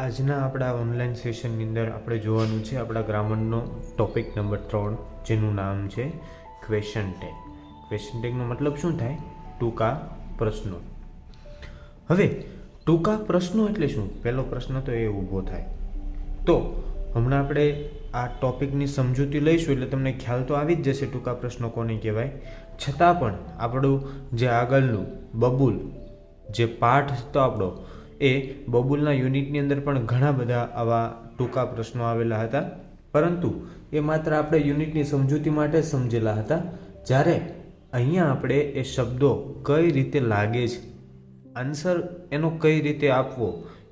આજના આપણા ઓનલાઈન સેશનની અંદર આપણે જોવાનું છે આપણા ગ્રામરનો ટોપિક નંબર 3, જેનું નામ છે ક્વેશ્ચન ટેગ. ક્વેશ્ચન ટેગનો મતલબ શું થાય? ટૂંકા પ્રશ્નો. હવે ટૂંકા પ્રશ્નો એટલે શું? પહેલો પ્રશ્ન તો એ ઊભો થાય. તો હમણાં આપણે આ ટોપિકની સમજૂતી લઈશું એટલે તમને ખ્યાલ તો આવી જ જશે ટૂંકા પ્રશ્નો કોને કહેવાય. છતાં પણ આપણું જે આગળનું બબુલ જે પાઠ હતો આપણો, એ બબુલના યુનિટની અંદર પણ ઘણા બધા આવા ટૂંકા પ્રશ્નો આવેલા હતા, પરંતુ એ માત્ર આપણે યુનિટની સમજૂતી માટે જ સમજેલા હતા. જ્યારે અહીંયા આપણે એ શબ્દો કઈ રીતે લાગે છે, આન્સર એનો કઈ રીતે આપવો,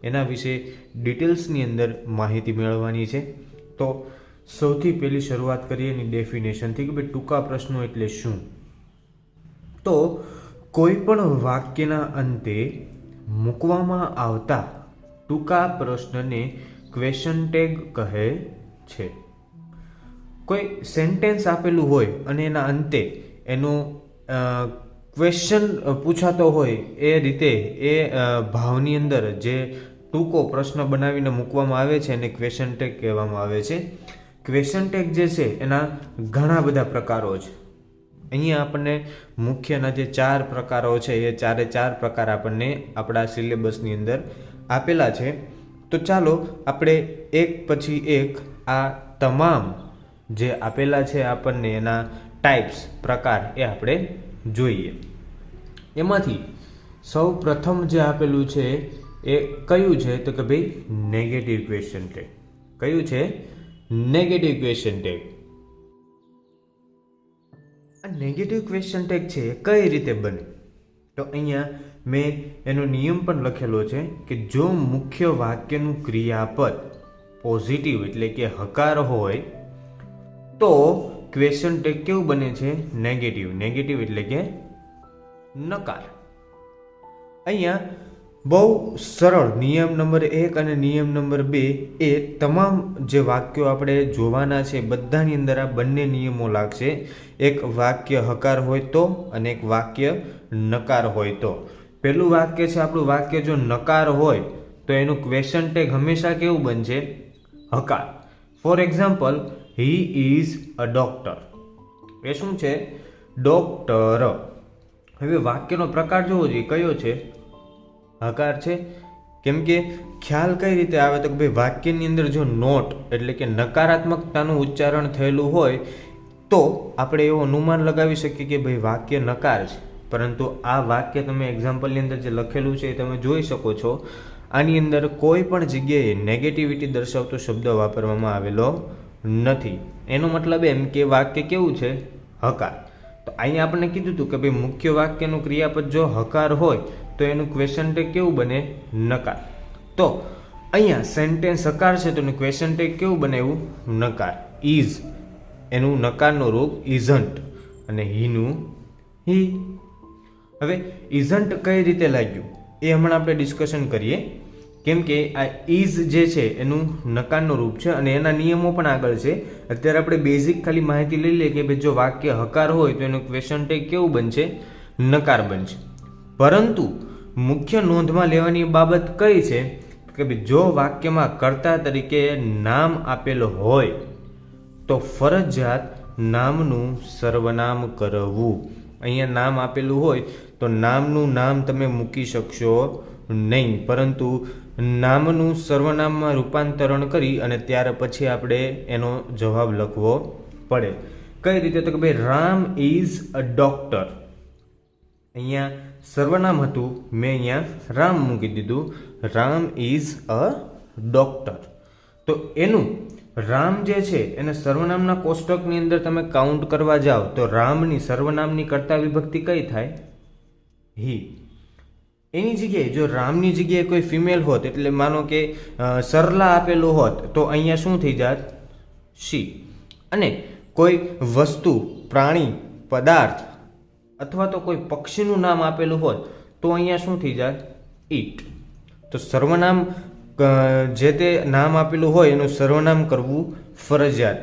એના વિશે ડિટેલ્સની અંદર માહિતી મેળવવાની છે. તો સૌથી પહેલી શરૂઆત કરીએ એની ડેફિનેશનથી કે ભાઈ ટૂંકા પ્રશ્નો એટલે શું. તો કોઈ પણ વાક્યના અંતે મૂકવામાં આવતા ટૂંકા પ્રશ્નને ક્વેશ્ચન ટેગ કહે છે. કોઈ સેન્ટેન્સ આપેલું હોય અને એના અંતે એનું ક્વેશ્ચન પૂછાતો હોય, એ રીતે એ ભાવની અંદર જે ટૂંકો પ્રશ્ન બનાવીને મૂકવામાં આવે છે એને ક્વેશ્ચન ટેગ કહેવામાં આવે છે. ક્વેશ્ચન ટેગ જે છે એના ઘણા બધા પ્રકારો છે. અહીંયા આપણને મુખ્યના જે 4 પ્રકારો છે એ 4 પ્રકાર આપણને આપણા સિલેબસની અંદર આપેલા છે. તો ચાલો આપણે એક પછી એક આ તમામ જે આપેલા છે આપણને એના ટાઈપ્સ પ્રકાર એ આપણે જોઈએ. એમાંથી સૌ પ્રથમ જે આપેલું છે એ કયું છે? તો કે ભાઈ નેગેટિવ ક્વેશ્ચન ટેગ. કયું છે? Negative question tag. આ નેગેટિવ ક્વેશ્ચન ટેગ છે એ કઈ રીતે બને? તો અહીંયા મેં એનો નિયમ પણ લખેલો છે કે જો મુખ્ય વાક્યનું ક્રિયાપદ પોઝિટિવ એટલે કે હકાર હોય તો ક્વેશ્ચન ટેગ કેવું બને છે? નેગેટિવ. નેગેટિવ એટલે કે નકાર. અહીંયા બહુ સરળ નિયમ નંબર 1 અને નિયમ નંબર 2 એ તમામ જે વાક્યો આપણે જોવાના છે બધાની અંદર આ બંને નિયમો લાગશે. એક વાક્ય હકાર હોય તો અને એક વાક્ય નકાર હોય તો. પહેલું વાક્ય છે આપણું વાક્ય જો નકાર હોય તો એનું ક્વેશ્ચન ટેગ હંમેશા કેવું બનશે? હકાર. For example, he is a doctor. એ શું છે? ડોક્ટર. હવે વાક્યનો પ્રકાર જોવો જોઈએ, કયો છે? હકાર છે. કેમ કે ખ્યાલ કઈ રીતે આવે તો કે ભાઈ વાક્યની અંદર જો નોટ એટલે કે નકારાત્મકતાનું ઉચ્ચારણ થયેલું હોય તો આપણે એવું અનુમાન લગાવી શકીએ કે ભાઈ વાક્ય નકાર છે. પરંતુ આ વાક્ય તમે એક્ઝામ્પલની અંદર જે લખેલું છે એ તમે જોઈ શકો છો. આની અંદર કોઈ પણ જગ્યાએ નેગેટિવિટી દર્શાવતો શબ્દ વાપરવામાં આવેલો નથી. એનો મતલબ એમ કે વાક્ય કેવું છે? હકાર. તો અહીંયા આપણે કીધું હતું કે ભાઈ મુખ્ય વાક્યનું ક્રિયાપદ જો હકાર હોય તો એનું ક્વેશ્ચન ટેગ કેવું બને? નકાર. તો અહીંયા સેન્ટેન્સ હકાર છે તો એનું ક્વેશ્ચન ટેગ કેવું બનાવ્યું? નકાર. ઇઝ એનું નકારનું રૂપ ઇઝન્ટ અને હીનું હી. હવે ઇઝન્ટ કઈ રીતે લાગ્યું એ હમણાં આપણે ડિસ્કશન કરીએ. કેમ કે આ ઇઝ જે છે એનું નકારનું રૂપ છે અને એના નિયમો પણ આગળ છે. અત્યારે આપણે બેઝિક ખાલી માહિતી લઈ લઈએ કે ભાઈ જો વાક્ય હકાર હોય તો એનું ક્વેશ્ચન ટેગ કેવું બનશે? નકાર બનશે. પરંતુ મુખ્ય નોંધમાં લેવાની બાબત કઈ છે કે ભાઈ જો વાક્યમાં કર્તા તરીકે નામ આપેલો હોય તો ફરજિયાત નામનું સર્વનામ કરવું. અહીંયા નામ આપેલું હોય તો નામનું નામ તમે મૂકી શકશો નહીં, પરંતુ નામનું સર્વનામમાં રૂપાંતરણ કરી અને ત્યાર પછી આપણે એનો જવાબ લખવો પડે. કઈ રીતે? તો કે ભાઈ રામ ઇઝ અ ડોક્ટર. અહીંયા સર્વનામ હતું, મેં અહીંયા રામ મૂકી દીધું. Ram is a doctor. તો એનું રામ જે છે એને સર્વનામના કોષ્ટકની અંદર તમે કાઉન્ટ કરવા જાઓ તો રામની સર્વનામની કર્તા વિભક્તિ કઈ થાય? હી. એની જગ્યાએ જો રામની જગ્યાએ કોઈ ફિમેલ હોત, એટલે માનો કે સરલા આપેલું હોત તો અહીંયા શું થઈ જાત? શી. અને કોઈ વસ્તુ, પ્રાણી, પદાર્થ અથવા તો કોઈ પક્ષીનું નામ આપેલું હોત તો અહીંયા શું થઈ જાય? ઈટ. તો સર્વનામ જે તે નામ આપેલું હોય એનું સર્વનામ કરવું ફરજિયાત.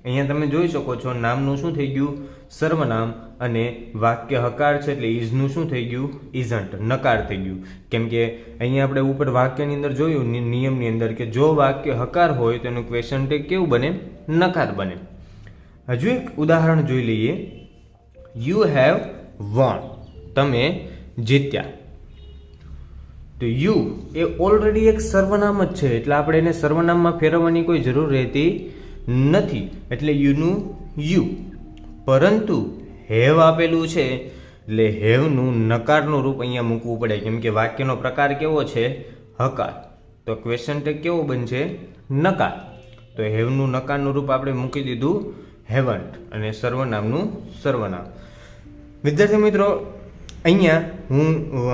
અહીંયા તમે જોઈ શકો છો નામનું શું થઈ ગયું? સર્વનામ અને વાક્ય હકાર છે એટલે ઇઝનું શું થઈ ગયું? ઇઝન્ટ, નકાર થઈ ગયું. કેમ કે અહીંયા આપણે ઉપર વાક્યની અંદર જોયું નિયમની અંદર કે જો વાક્ય હકાર હોય તો એનું ક્વેશ્ચન ટેગ કેવું બને? નકાર બને. હજુ એક ઉદાહરણ જોઈ લઈએ. યુ હેવ વોન, તમે જીત્યા. તો યુ એ ઓલરેડી એક સર્વનામ જ છે એટલે આપણે એને સર્વનામમાં ફેરવવાની કોઈ જરૂર રહેતી નથી, એટલે યુનું યુ. પરંતુ હેવ આપેલું છે એટલે હેવનું નકારનું રૂપ અહીંયા મૂકવું પડે, કેમ કે વાક્યનો પ્રકાર કેવો છે? હકાર. તો ક્વેશ્ચન ટેગ કેવો બનશે? નકાર. તો હેવનું નકારનું રૂપ આપણે મૂકી દીધું હેવન્ટ અને સર્વનામનું સર્વનામ. વિદ્યાર્થી મિત્રો, અહીંયા હું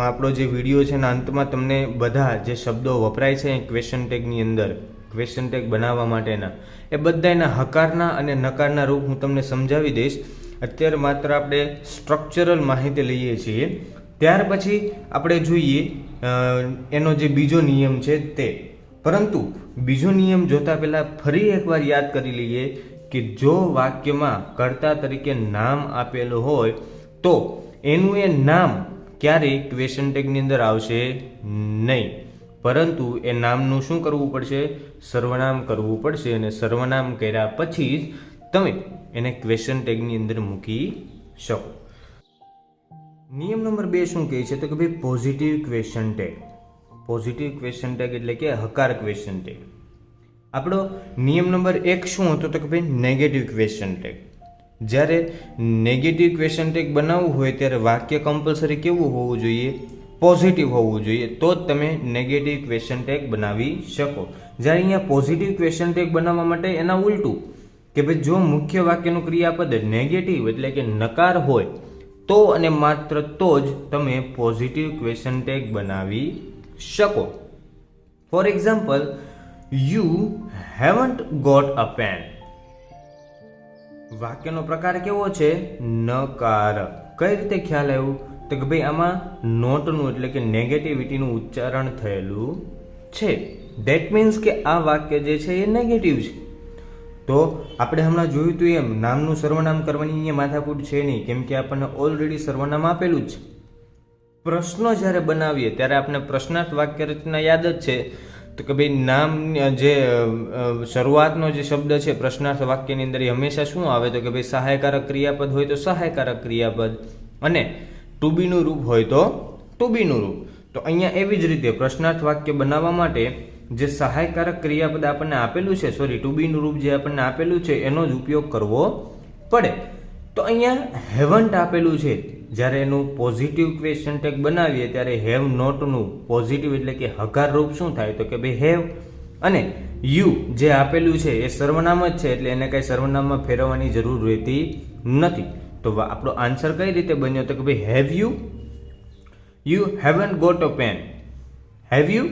આપણો જે વિડીયો છે એના અંતમાં તમને બધા જે શબ્દો વપરાય છે ક્વેશ્ચન ટેગની અંદર, ક્વેશ્ચન ટેગ બનાવવા માટેના, એ બધાના હકારના અને નકારના રૂપ હું તમને સમજાવી દઈશ. અત્યારે માત્ર આપણે સ્ટ્રક્ચરલ માહિતી લઈએ છીએ. ત્યાર પછી આપણે જોઈએ એનો જે બીજો નિયમ છે તે. પરંતુ બીજો નિયમ જોતા પહેલાં ફરી એકવાર યાદ કરી લઈએ કે જો વાક્યમાં કર્તા તરીકે નામ આપેલું હોય તો એનું એ નામ ક્યારેય ક્વેશ્ચન ટેગની અંદર આવશે નહીં, પરંતુ એ નામનું શું કરવું પડશે? સર્વનામ કરવું પડશે. અને સર્વનામ કર્યા પછી જ તમે એને ક્વેશ્ચન ટેગની અંદર મૂકી શકો. નિયમ નંબર 2 શું કહે છે? તો કે ભાઈ positive question tag. Positive question tag એટલે કે હકાર ક્વેશ્ચન ટેગ. આપણો નિયમ નંબર 1 શું હતો? તો કે ભાઈ નેગેટિવ ક્વેશ્ચન ટેગ. જ્યારે નેગેટિવ ક્વેશ્ચન ટેગ બનાવવું હોય ત્યારે વાક્ય કમ્પલસરી કેવું હોવું જોઈએ? પોઝિટિવ હોવું જોઈએ, તો જ તમે નેગેટિવ ક્વેશ્ચન ટેગ બનાવી શકો. જ્યારે અહીંયા પોઝિટિવ ક્વેશ્ચન ટેગ બનાવવા માટે એના ઉલટું કે ભાઈ જો મુખ્ય વાક્યનું ક્રિયાપદ નેગેટિવ એટલે કે નકાર હોય તો અને માત્ર તો જ તમે પોઝિટિવ ક્વેશ્ચન ટેગ બનાવી શકો. For example, you haven't got a pen. વાક્યનો પ્રકાર કેવો છે? નકાર. કઈ રીતે ખ્યાલ આવ્યું? તો કે ભાઈ આમાં નોટનું એટલે કે નેગેટિવિટીનું ઉચ્ચારણ થયેલું છે. ધેટ મીન્સ કે આ વાક્ય જે છે એ નેગેટિવ છે. તો આપણે હમણાં જોયું હતું એમ નામનું સર્વનામ કરવાની અહીંયા માથાકૂટ છે નહીં, કેમ કે આપણને ઓલરેડી સર્વનામ આપેલું જ છે. પ્રશ્નો જ્યારે બનાવીએ ત્યારે આપણે પ્રશ્નાર્થ વાક્ય રચના યાદ જ છે. તો કે ભાઈ નામ જે શરૂઆતનો જે શબ્દ છે પ્રશ્નાર્થ વાક્યની અંદર એ હંમેશા શું આવે? તો કે ભાઈ સહાયકારક ક્રિયાપદ હોય તો સહાયકારક ક્રિયાપદ અને ટુ બીનું રૂપ હોય તો ટુ બીનું રૂપ. તો અહીંયા એવી જ રીતે પ્રશ્નાર્થ વાક્ય બનાવવા માટે જે સહાયકારક ક્રિયાપદ આપણને આપેલું છે, ટુ બીનું રૂપ જે આપણને આપેલું છે એનો જ ઉપયોગ કરવો પડે. તો અહીંયા હેવન્ટ આપેલું છે, જ્યારે એનું પોઝિટિવ ક્વેશ્ચન ટેગ બનાવીએ ત્યારે હેવ નોટનું પોઝિટિવ એટલે કે હકાર રૂપ શું થાય? તો કે ભાઈ હેવ. અને યુ જે આપેલું છે એ સર્વનામ જ છે એટલે એને કઈ સર્વનામમાં ફેરવવાની જરૂર રહેતી નથી. તો આપણો આન્સર કઈ રીતે બન્યો? તો કે ભાઈ have you. You haven't got a pen. Have you.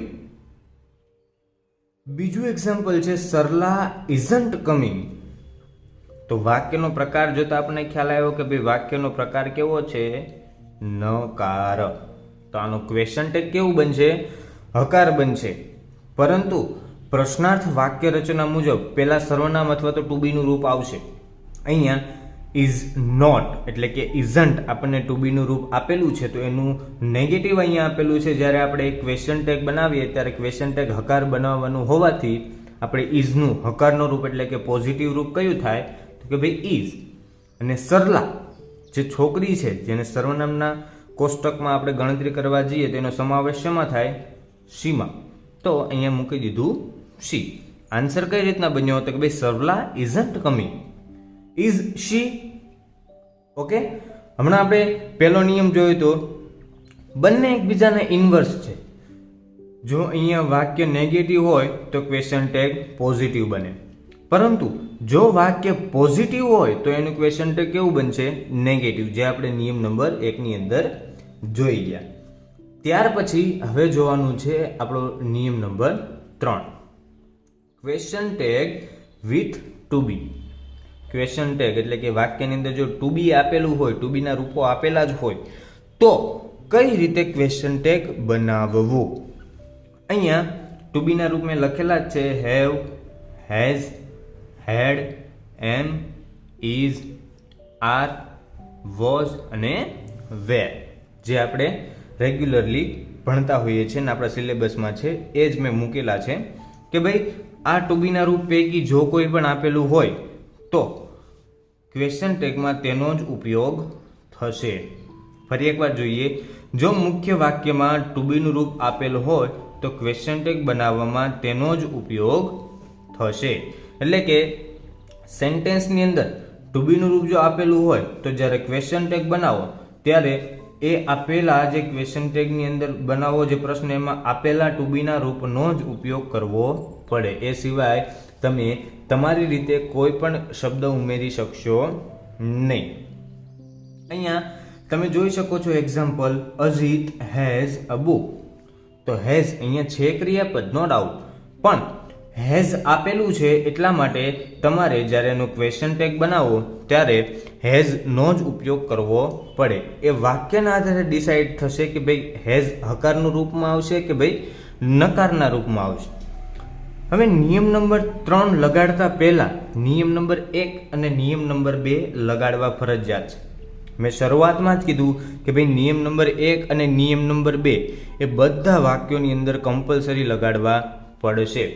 બીજું એક્ઝામ્પલ છે સરલા ઇઝન્ટ કમિંગ. તો વાક્યનો પ્રકાર જોતા આપણને ખ્યાલ આવ્યો કે ભાઈ વાક્યનો પ્રકાર કેવો છે? નકાર. તો આનો ક્વેશ્ચન ટેગ કેવું બનશે? હકાર બનશે. પરંતુ પ્રશ્નાર્થ વાક્ય રચના મુજબ પહેલા સર્વનામ અથવા તો ટુ બીનું રૂપ આવશે. અહીંયા ઇઝ નોટ એટલે કે ઇઝન્ટ આપણને ટુ બીનું રૂપ આપેલું છે તો એનું નેગેટિવ અહીંયા આપેલું છે. જ્યારે આપણે ક્વેશ્ચન ટેગ બનાવીએ ત્યારે ક્વેશ્ચન ટેગ હકાર બનાવવાનું હોવાથી આપણે ઇઝનું હકારનું રૂપ એટલે કે પોઝિટિવ રૂપ કયું થાય? તો કે ભાઈ ઇઝ. અને સરલા જે છોકરી છે જેને સર્વનામના કોષ્ટકમાં આપણે ગણતરી કરવા જઈએ તો એનો સમાવેશ શેમાં થાય? શીમાં. તો અહીંયા મૂકી દીધું શી. આન્સર કઈ રીતના બન્યો? તો કે ભાઈ Sarla isn't coming. Is she. Okay, હમણાં આપણે પહેલો નિયમ જોયો તો બંને એકબીજાના ઇન્વર્સ છે. જો અહીંયા વાક્ય નેગેટિવ હોય તો ક્વેશ્ચન ટેગ પોઝિટિવ બને, પરંતુ જો વાક્ય પોઝિટિવ હોય તો એનું ક્વેશ્ચન ટેગ કેવું બનશે? નેગેટિવ, જે આપણે નિયમ નંબર 1 ની અંદર જોઈ ગયા. ત્યાર પછી હવે જોવાનું છે આપણો નિયમ number 3, question tag with to be. Question tag એટલે કે વાક્યની અંદર જો ટુ બી આપેલું હોય, ટુ બીના રૂપો આપેલા જ હોય તો કઈ રીતે ક્વેશ્ચન ટેગ બનાવવું? અહીંયા ટુ બીના રૂપ મેં લખેલા જ છે. Have, has, had, am, is, are was અને વેર, જે આપણે રેગ્યુલરલી ભણતા હોઈએ છીએ અને આપણા સિલેબસમાં છે એ જ મેં મૂકેલા છે કે ભાઈ આ ટુ બીના રૂપ પૈકી જો કોઈ પણ આપેલું હોય તો ક્વેશ્ચન ટેગમાં તેનો જ ઉપયોગ થશે. ફરી એકવાર જોઈએ, જો મુખ્ય વાક્યમાં ટુ બીનું રૂપ આપેલું હોય તો ક્વેશ્ચન ટેગ બનાવવામાં તેનો જ ઉપયોગ થશે. એટલે કે સેન્ટેન્સની અંદર ટુ બીનું રૂપ જો આપેલું હોય તો જ્યારે ક્વેશ્ચન ટેગ બનાવો ત્યારે એ આપેલા જે ક્વેશ્ચન ટેગની અંદર બનાવો જે પ્રશ્ન એમાં આપેલા ટુ બીના રૂપનો જ ઉપયોગ કરવો પડે. એ સિવાય તમે તમારી રીતે કોઈ પણ શબ્દ ઉમેરી શકશો નહીં. અહીંયા તમે જોઈ શકો છો example, Ajit has a book. તો હેઝ અહીંયા છે ક્રિયાપદ, નો ડાઉટ, પણ હેઝ આપેલું છે એટલા માટે તમારે જ્યારે એનું ક્વેશ્ચન ટેગ બનાવો ત્યારે હેઝ નો જ ઉપયોગ કરવો પડે. એ વાક્યના આધારે ડિસાઇડ થશે કે ભાઈ હેઝ હકારનું રૂપમાં આવશે કે ભાઈ નકારના રૂપમાં આવશે. હવે નિયમ નંબર 3 લગાડતા પહેલા નિયમ નંબર 1 અને નિયમ નંબર 2 લગાડવા ફરજિયાત છે. મેં શરૂઆતમાં જ કીધું કે ભાઈ નિયમ નંબર 1 અને નિયમ નંબર 2 એ બધા વાક્યોની અંદર કમ્પલસરી લગાડવા પડશે.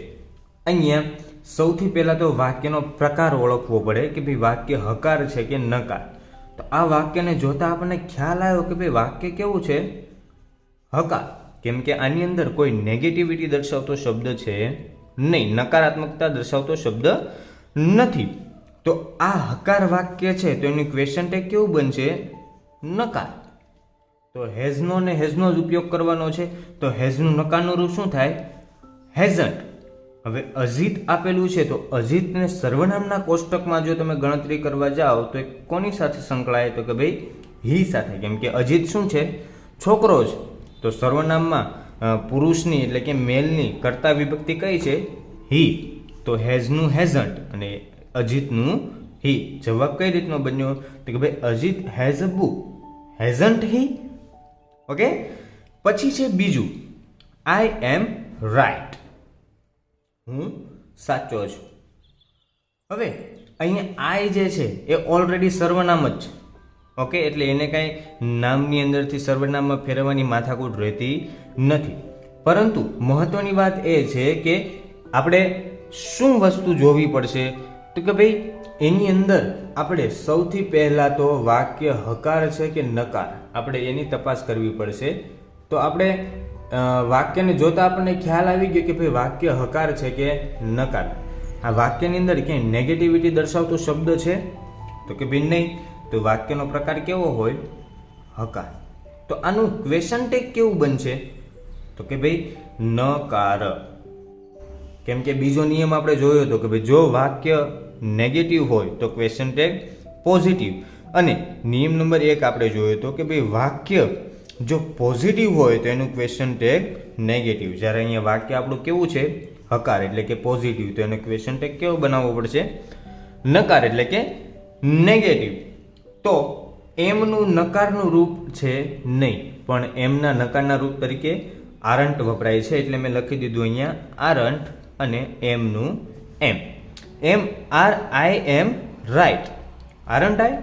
અહીંયા સૌથી પહેલા તો વાક્યનો પ્રકાર ઓળખવો પડે કે ભાઈ વાક્ય હકાર છે કે નકાર. તો આ વાક્યને જોતા આપણને ખ્યાલ આવ્યો કે ભાઈ વાક્ય કેવું છે? હકાર. કેમ કે આની અંદર કોઈ નેગેટિવિટી દર્શાવતો શબ્દ છે નહીં, નકારાત્મકતા દર્શાવતો શબ્દ નથી. તો આ હકાર વાક્ય છે તો એનું ક્વેશ્ચન ટેગ કેવું બનશે? નકાર. તો હેઝનો ને હેઝનો જ ઉપયોગ કરવાનો છે. તો હેઝનું નકારનું રૂપ શું થાય? હેઝન્ટ. હવે અજીત આપેલું છે તો અજીતને સર્વનામના કોષ્ટકમાં જો તમે ગણતરી કરવા જાઓ તો એ કોની સાથે સંકળાય? તો કે ભાઈ હી સાથે. કેમ કે અજીત શું છે? છોકરો છે. તો સર્વનામમાં પુરુષની એટલે કે મેલની કર્તા વિભક્તિ કઈ છે? હી. તો હેઝનું હેઝન્ટ અને અજીતનું હી. જવાબ કઈ રીતનો બન્યો? તો કે ભાઈ Ajit has a book, hasn't he. Okay. પછી છે બીજું, આઈ એમ રાઈટ. હું સાચો છું. હવે અહીંયા આઈ જે છે એ ઓલરેડી સર્વનામ જ છે. ઓકે, એટલે એને કાંઈ નામની અંદરથી સર્વનામમાં ફેરવવાની માથાકૂટ રહેતી નથી. પરંતુ મહત્વની વાત એ છે કે આપણે શું વસ્તુ જોવી પડશે? તો કે ભાઈ એની અંદર આપણે સૌથી પહેલાં તો વાક્ય હકાર છે કે નકાર, આપણે એની તપાસ કરવી પડશે. તો આપણે વાક્યને જોતા આપણને ખ્યાલ આવી ગયો કે ભાઈ વાક્ય હકાર છે કે નકાર. આ વાક્યની અંદર ક્યાંય નેગેટિવિટી દર્શાવતો શબ્દ છે? તો કે ભાઈ નહીં. તો વાક્યનો પ્રકાર કેવો હોય? હકાર. તો આનું ક્વેશ્ચન ટેગ કેવું બનશે? તો કે ભાઈ નકાર. કેમ કે બીજો નિયમ આપણે જોયો હતો કે ભાઈ જો વાક્ય નેગેટિવ હોય તો ક્વેશ્ચન ટેગ પોઝિટિવ, અને નિયમ નંબર 1 આપણે જોયો હતો કે ભાઈ વાક્ય જો પોઝિટિવ હોય તો એનું ક્વેશ્ચન ટેગ નેગેટિવ. જ્યારે અહીંયા વાક્ય આપણું કેવું છે? હકાર એટલે કે પોઝિટિવ, તો એનો ક્વેશ્ચન ટેગ કેવો બનાવવો પડશે? નકાર એટલે કે નેગેટિવ. તો એમનું નકારનું રૂપ છે નહીં, પણ એમના નકારના રૂપ તરીકે આરંટ વપરાય છે. એટલે મેં લખી દીધું અહીંયા આરંટ અને એમનું એમ. M R I M right. આરંટ આઈ.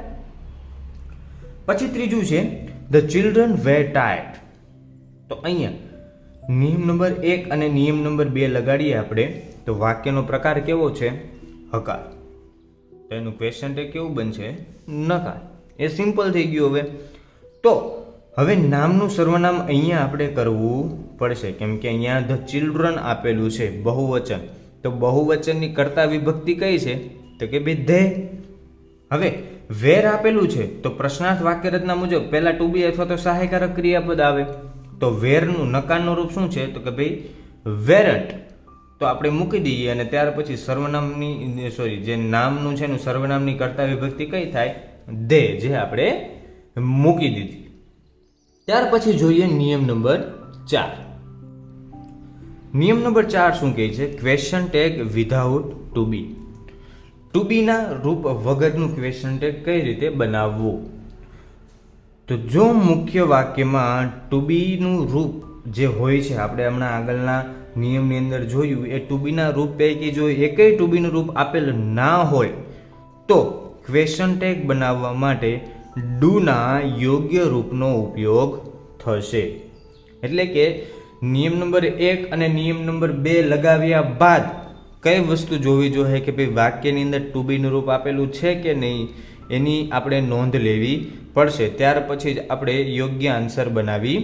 પછી ત્રીજું છે ધ ચિલ્ડ્રન વેર ટાયર્ડ. તો અહીંયા નિયમ નંબર 1 અને નિયમ નંબર 2 લગાડીએ આપણે તો વાક્યનો પ્રકાર કેવો છે? હકાર. તો એનું ક્વેશ્ચન ટેગ કેવું બનશે? નકાર. એ સિમ્પલ થઈ ગયું. હવે નામનું સર્વનામ અહીંયા આપણે કરવું પડશે. કેમ કે અહીંયા ધ ચિલ્ડ્રન આપેલું છે બહુવચન. તો બહુવચનની કર્તા વિભક્તિ કઈ છે? તો કે ભાઈ ધે. હવે વેર આપેલું છે તો પ્રશ્નાર્થ વાક્ય રચના મુજબ પહેલા ટુ બી અથવા તો સહાયકારક ક્રિયાપદ આવે. તો વેરનું નકારનું રૂપ શું છે? તો કે ભાઈ વેરન્ટ. તો આપણે મૂકી દઈએ અને ત્યાર પછી સર્વનામની જે નામનું છે એનું સર્વનામની કર્તા વિભક્તિ કઈ થાય? ધે, જે આપણે મૂકી દીધી. ત્યાર પછી જોઈએ નિયમ નંબર 4. નિયમ નંબર 4 શું કહે છે? ક્વેશ્ચન ટેગ વિધાઉટ ટુ બી. ટુ બીના રૂપ વગરનું ક્વેશ્ચન ટેગ કઈ રીતે બનાવવું? તો જો મુખ્ય વાક્યમાં ટુ બીનું રૂપ જે હોય છે, આપણે હમણાં આગળના નિયમની અંદર જોયું, એ ટુ બીના રૂપ પૈકી જો એકેય ટુ બીનું રૂપ આપેલ ના હોય તો ક્વેશ્ચન ટેગ બનાવવા માટે ડુના યોગ્ય રૂપનો ઉપયોગ થશે. એટલે કે નિયમ નંબર 1 અને નિયમ નંબર 2 લગાવ્યા બાદ કઈ વસ્તુ જોવી જોઈએ કે ભાઈ વાક્યની અંદર ટુ બીનું રૂપ આપેલું છે કે નહીં, એની આપણે નોંધ લેવી પડશે. ત્યાર પછી જ આપણે યોગ્ય આન્સર બનાવી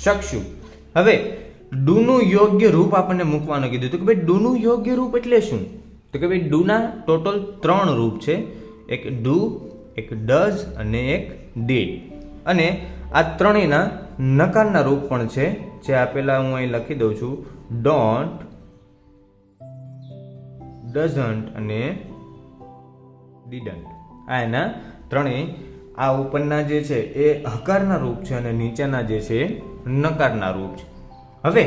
શકશું. હવે ડુનું યોગ્ય રૂપ આપણને મૂકવાનું કીધું તો કે ભાઈ ડુનું યોગ્ય રૂપ એટલે શું? તો કે ભાઈ ડુના ટોટલ 3 રૂપ છે. એક ડુ, એક ડઝ અને એક ડીડ. અને આ ત્રણેયના નકારના રૂપ પણ છે, જે આપેલા હું અહીં લખી દઉં છું. ડોન્ટ, ડઝન્ટ અને ડીડન્ટ. આ એના ત્રણેય આ ઉપરના જે છે એ હકારના રૂપ છે અને નીચેના જે છે નકારના રૂપ છે. હવે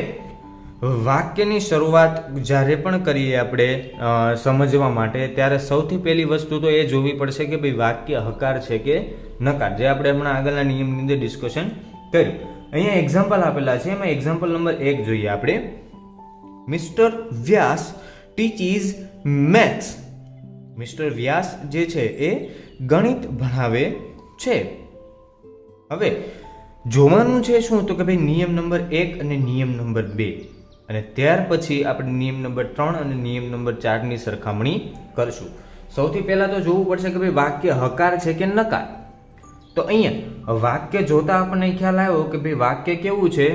વાક્યની શરૂઆત જ્યારે પણ કરીએ આપણે સમજવા માટે, ત્યારે સૌથી પહેલી વસ્તુ તો એ જોવી પડશે કે ભાઈ વાક્ય હકાર છે કે નકાર, જે આપણે હમણાં આગળના નિયમની અંદર ડિસ્કશન કર્યું. અહીંયા એક્ઝામ્પલ આપેલા છે, એમાં એક્ઝામ્પલ નંબર 1 જોઈએ આપણે. Mister Vyas teaches maths. Mister વ્યાસ જે છે એ ગણિત ભણાવે છે. હવે જોવાનું છે શું? તો કે ભાઈ નિયમ નંબર 1 અને નિયમ નંબર 2, અને ત્યાર પછી આપણે નિયમ નંબર 3 અને નિયમ નંબર 4 ની સરખામણી કરશું. સૌથી પહેલા તો જોવું પડશે કે ભાઈ વાક્ય હકાર છે કે નકાર. તો અહીંયા વાક્ય જોતા આપણને ખ્યાલ આવ્યો કે ભાઈ વાક્ય કેવું છે?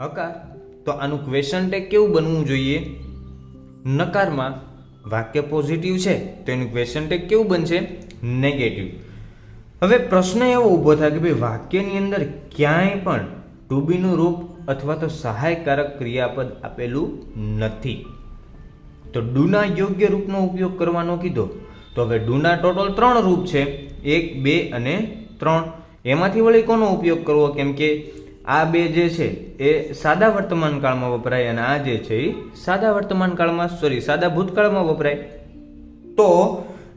હકાર. તો આનું ક્વેશ્ચન ટેગ કેવું બનવું જોઈએ? નકારમાં. વાક્ય પોઝિટિવ છે તો એનું ક્વેશ્ચન ટેગ કેવું બનશે? નેગેટિવ. હવે પ્રશ્ન એવો ઊભો થાય કે ભાઈ વાક્યની અંદર ક્યાંય પણ ટુ બીનું રૂપ અથવા તો સહાયકારક ક્રિયાપદ આપેલું નથી. તો ડુના યોગ્ય રૂપનો ઉપયોગ કરવાનો કીધો. તો હવે ડુના ટોટલ 3 રૂપ છે, 1, 2 અને 3. એમાંથી વળી કોનો ઉપયોગ કરવો? કેમ કે આ બે જે છે એ સાદા વર્તમાન કાળમાં વપરાય અને આ જે છે એ સાદા વર્તમાન કાળમાં સાદા ભૂતકાળમાં વપરાય. તો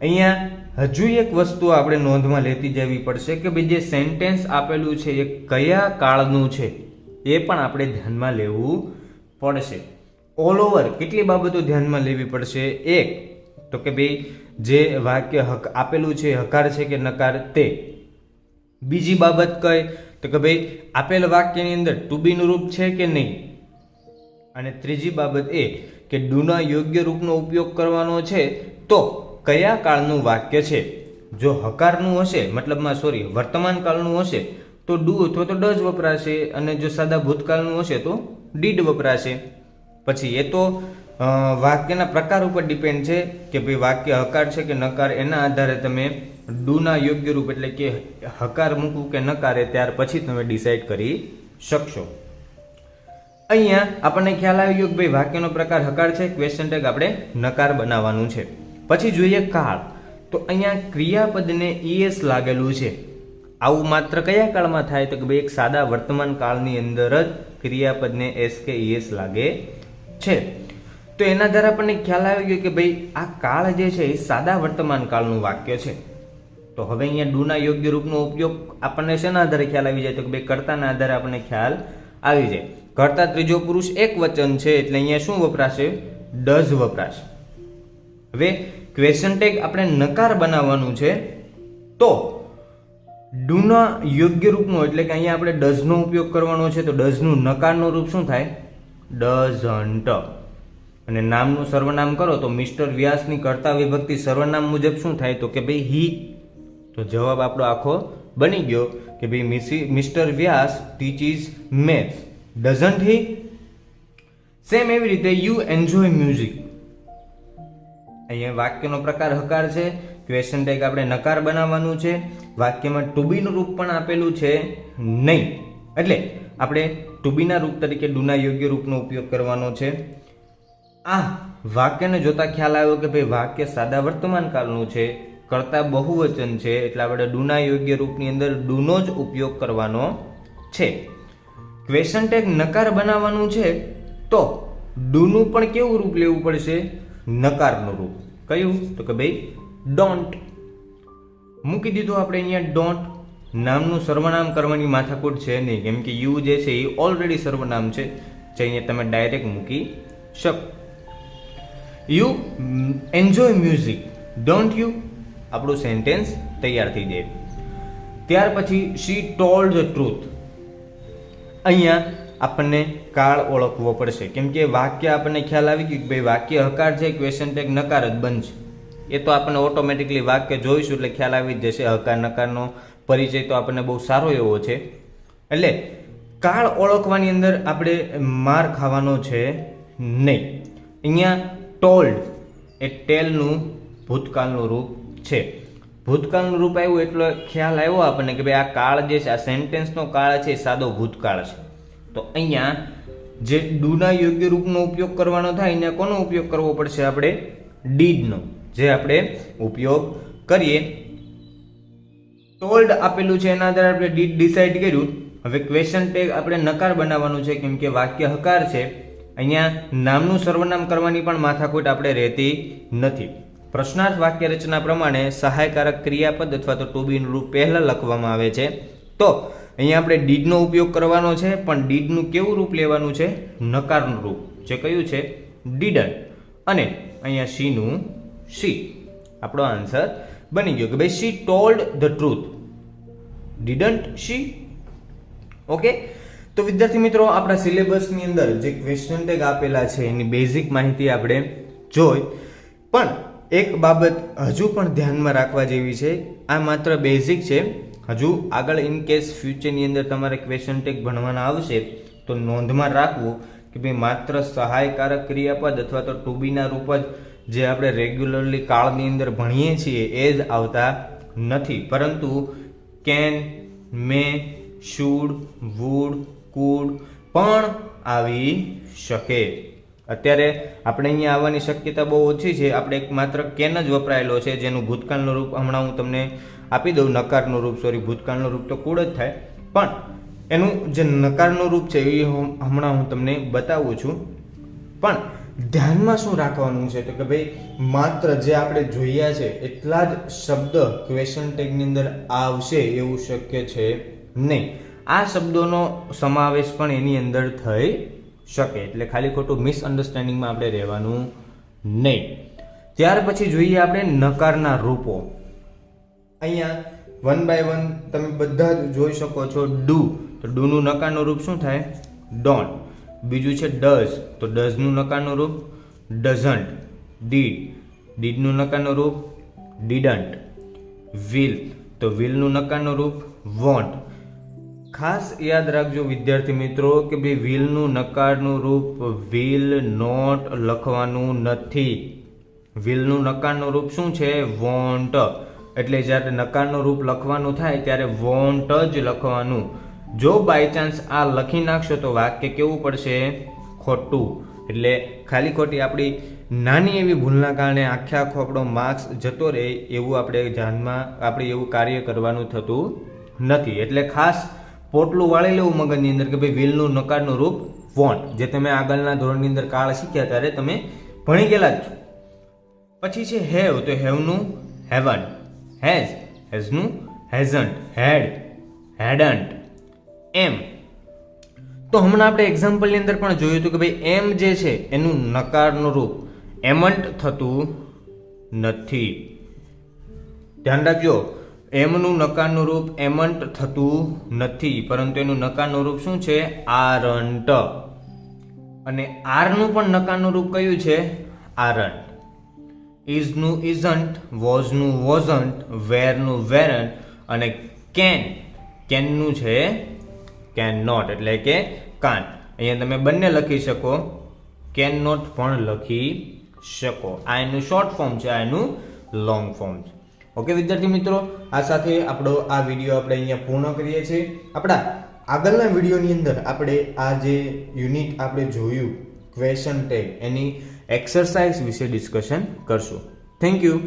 અહીંયા હજુ એક વસ્તુ આપણે નોંધમાં લેતી જવી પડશે કે ભાઈ જે સેન્ટેન્સ આપેલું છે એ કયા કાળનું છે એ પણ આપણે ધ્યાનમાં લેવું પડશે. ઓલ ઓવર કેટલી બાબતો ધ્યાનમાં લેવી પડશે? એક તો કે ભાઈ જે વાક્ય આપેલું છે હકાર છે કે નકાર તે. બીજી બાબત કઈ? તો કે ભાઈ આપેલ વાક્યની અંદર ટુ બીનું રૂપ છે કે નહીં. અને ત્રીજી બાબત એ કે ડુના યોગ્ય રૂપનો ઉપયોગ કરવાનો છે તો કયા કાળનું વાક્ય છે. જો હકારનું હશે, મતલબમાં વર્તમાન કાળનું હશે તો ડુ અથવા તો ડઝ વપરાશે, અને જો સાદા ભૂતકાળનું હશે તો ડીડ વપરાશે. પછી એ તો વાક્યના પ્રકાર ઉપર ડિપેન્ડ છે કે ભાઈ વાક્ય હકાર છે કે નકાર. એના આધારે તમે ડુના યોગ્ય રૂપ એટલે કે હકાર મૂકવું કે નકારે ત્યાર પછી તમે ડિસાઈડ કરી શકશો. અહીંયા આપણને ખ્યાલ આવી ગયો કે ભાઈ વાક્યનો પ્રકાર હકાર છે, ક્વેશ્ચન ટેગ આપણે નકાર બનાવવાનું છે. પછી જોઈએ કાળ. તો અહીંયા ક્રિયાપદને ઈએસ લાગેલું છે. આવું માત્ર કયા કાળમાં થાય? તો કે ભાઈ એક સાદા વર્તમાન કાળની અંદર જ ક્રિયાપદને એસ કે ઈએસ લાગે છે. તો એના દ્વારા આપણને ખ્યાલ આવી ગયો કે ભાઈ આ કાળ જે છે એ સાદા વર્તમાન કાળનું વાક્ય છે. તો હવે અહીંયા ડુના યોગ્ય રૂપનો ઉપયોગ આપણને શેના આધારે ખ્યાલ આવી જાય? તો કે ભાઈ કર્તાના આધારે આપણને ખ્યાલ આવી જાય. કર્તા ત્રીજો પુરુષ એક વચન છે એટલે અહીંયા શું વપરાશે? ડઝ વપરાશે. હવે ક્વેશ્ચન ટેગ આપણે નકાર બનાવવાનું છે. તો ડુના યોગ્ય રૂપનો એટલે કે અહીંયા આપણે ડઝનો ઉપયોગ કરવાનો છે. તો ડઝનું નકારનું રૂપ શું થાય? ડઝન્ટ. અને નામનું સર્વનામ કરો તો મિસ્ટર વ્યાસની કર્તા વિભક્તિ સર્વનામ મુજબ શું થાય? તો કે ભાઈ હી. તો જવાબ આપણો આખો બની ગયો કે ભાઈ mister Vyas teaches maths. Doesn't he? Same એવી રીતે યુ એન્જોય મ્યુઝિક. અહીંયા વાક્યનો પ્રકાર હકાર છે, ક્વેશ્ચન ટેગ આપણે નકાર બનાવવાનું છે. વાક્યમાં ટુ બીનું રૂપ પણ આપેલું છે નહીં, એટલે આપણે ટુ બીના રૂપ તરીકે ડુના યોગ્ય રૂપનો ઉપયોગ કરવાનો છે. આ વાક્યને જોતા ખ્યાલ આવ્યો કે ભાઈ વાક્ય સાદા વર્તમાન કાળનું છે, કર્તા બહુવચન છે, એટલે આપણે ડુના યોગ્ય રૂપની અંદર ડુનો જ ઉપયોગ કરવાનો છે. ક્વેશ્ચન ટેગ નકાર બનાવવાનું છે તો ડુનું પણ કેવું રૂપ લેવું પડશે? નકારનું રૂપ. કયું? તો કે ભાઈ ડોન્ટ. મૂકી દીધું આપણે અહીંયા ડોન્ટ. નામનું સર્વનામ કરવાની માથાકૂટ છે નહીં, કેમ કે યુ જે છે એ ઓલરેડી સર્વનામ છે, જે અહીંયા તમે ડાયરેક્ટ મૂકી શકો. You enjoy music. Don't you? આપણું સેન્ટેન્સ તૈયાર થઈ જાય. ત્યાર પછી શી ટોલ્ડ ધ ટ્રુથ. અહીંયા આપણને કાળ ઓળખવો પડશે, કેમ કે વાક્ય આપણને ખ્યાલ આવી ગયું કે ભાઈ વાક્ય હકાર છે, ક્વેશ્ચન ટેગ નકાર જ બનશે. એ તો આપણને ઓટોમેટિકલી વાક્ય જોઈશું એટલે ખ્યાલ આવી જ જશે. હકાર નકારનો પરિચય તો આપણને બહુ સારો એવો છે. એટલે કાળ ઓળખવાની અંદર આપણે માર ખાવાનો છે નહીં. અહીંયા ટોલ્ડ એ ટેલનું ભૂતકાળનું રૂપ છે. ભૂતકાળનું રૂપ આવ્યું એટલે ખ્યાલ આવ્યો આપણને કે ભાઈ આ કાળ જે છે, આ સેન્ટેન્સનો કાળ છે એ સાદો ભૂતકાળ છે. તો અહીંયા જે ડુના યોગ્ય રૂપનો ઉપયોગ કરવાનો થાય, અહીંયા કોનો ઉપયોગ કરવો પડશે? આપણે ડીડનો જે આપણે ઉપયોગ કરીએ. ટોલ્ડ આપેલું છે એના આધારે આપણે ડીડ ડિસાઇડ કર્યું. હવે ક્વેશ્ચન ટેગ આપણે નકાર બનાવવાનું છે, કેમ કે વાક્ય હકાર છે. અહીંયા નામનું સર્વનામ કરવાની પણ માથાકૂટ આપણે રહેતી નથી. પ્રશ્નાર્થ વાક્ય રચના પ્રમાણે સહાયકારક ક્રિયાપદ અથવા તો ટુ બીનું રૂપ પહેલા લખવામાં આવે છે. તો અહીંયા આપણે ડીડનો ઉપયોગ કરવાનો છે, પણ ડીડનું કેવું રૂપ લેવાનું છે? નકારનું રૂપ, જે કયું છે? ડીડન્ટ. અને અહીંયા શીનું શી. આપણો આન્સર બની ગયો કે ભાઈ she told the truth, didn't she. Okay, તો વિદ્યાર્થી મિત્રો આપણા સિલેબસની અંદર જે ક્વેશ્ચન ટેગ આપેલા છે એની બેઝિક માહિતી આપણે જોઈ, પણ એક બાબત હજુ પણ ધ્યાનમાં રાખવા જેવી છે. આ માત્ર બેઝિક છે. હજુ આગળ ઇન કેસ ફ્યુચરની અંદર તમારે ક્વેશ્ચન ટેગ ભણવાના આવશે તો નોંધમાં રાખવું કે ભાઈ માત્ર સહાયકારક ક્રિયાપદ અથવા તો ટુ બીના રૂપ જ જે આપણે રેગ્યુલરલી કાળની અંદર ભણીએ છીએ એ જ આવતા નથી, પરંતુ can, may, should, would, could પણ આવી શકે. અત્યારે આપણે અહીંયા આવવાની શક્યતા બહુ ઓછી છે. આપણે એક માત્ર કેન જ વપરાયેલો છે, જેનું ભૂતકાળનું રૂપ હમણાં હું તમને આપી દઉં. નકારનું રૂપ, ભૂતકાળનું રૂપ તો કુડ જ થાય, પણ એનું જે નકારનું રૂપ છે એ હમણાં હું તમને બતાવું છું. પણ ધ્યાનમાં શું રાખવાનું છે તો કે ભાઈ માત્ર જે આપણે જોયા છે એટલા જ શબ્દ ક્વેશ્ચન ટેગની અંદર આવશે એવું શક્ય છે નહીં. આ શબ્દોનો સમાવેશ પણ એની અંદર થઈ શકે, એટલે ખાલી ખોટું મિસઅન્ડરસ્ટેન્ડિંગમાં આપણે રહેવાનું નહીં. ત્યાર પછી જોઈએ આપણે નકારના રૂપો. અહીંયા વન બાય વન તમે બધા જ જોઈ શકો છો. ડુ, તો ડુનું નકારનું રૂપ શું થાય? ડોન્ટ. બીજું છે ડઝ, તો ડઝનું નકારનું રૂપ ડઝન્ટ. ડીડ, ડીડનું નકારનું રૂપ ડીડન્ટ. વિલ, તો વિલનું નકારનું રૂપ વોન્ટ. ખાસ યાદ રાખજો વિદ્યાર્થી મિત્રો કે ભાઈ વિલનું નકારનું રૂપ વિલ નોટ લખવાનું નથી. વિલનું નકારનું રૂપ શું છે? વોન્ટ. એટલે જ્યારે નકારનું રૂપ લખવાનું થાય ત્યારે વોન્ટ જ લખવાનું. જો બાય ચાન્સ આ લખી નાખશો તો વાક્ય કેવું પડશે? ખોટું. એટલે ખાલી ખોટી આપણી નાની એવી ભૂલના કારણે આખે આખો આપણો માર્ક્સ જતો રહે એવું આપણે ધ્યાનમાં આપણે એવું કાર્ય કરવાનું થતું નથી. એટલે ખાસ પોટલું વાળી લેવું મગજની અંદર કે ભાઈ વિલનું નકારનું રૂપ વોન્ટ, જે તમે આગળના ધોરણની અંદર કાળ શીખ્યા ત્યારે તમે ભણી ગયેલા જ છો. પછી છે હેવ, તો હેવનું હેવન્ટ. હેઝ, હેઝનું હેઝન્ટ. Had, hadn't. એમ, તો હમણાં આપણે એક્ઝામ્પલની અંદર પણ જોયું હતું કે ભાઈ એમ જે છે એનું નકારનું રૂપ એમન્ટ થતું નથી. ધ્યાન રાખજો, એમનું નકારનું રૂપ એમન્ટ થતું નથી, પરંતુ એનું નકારનું રૂપ શું છે? આરન્ટ. અને આરનું પણ નકારનું રૂપ કયું છે? આરન્ટ. ઇઝનું ઇઝન્ટ, વોઝનું વોઝન્ટ, વેરનું વેરન્ટ, અને કેન, કેનનું છે કેન નોટ, એટલે કે કાન. અહીંયા તમે બંને લખી શકો, કેન નોટ પણ લખી શકો. આ એનું શોર્ટ ફોર્મ છે, આ એનું લોંગ ફોર્મ છે. ઓકે વિદ્યાર્થી મિત્રો, આ સાથે આપણો આ વિડીયો આપણે અહીંયા પૂર્ણ કરીએ છીએ. આપણા આગળના વિડીયોની અંદર આપણે આ જે યુનિટ આપણે જોયું ક્વેશ્ચન ટેગ એની એક્સરસાઇઝ વિશે ડિસ્કશન કરશું. Thank you.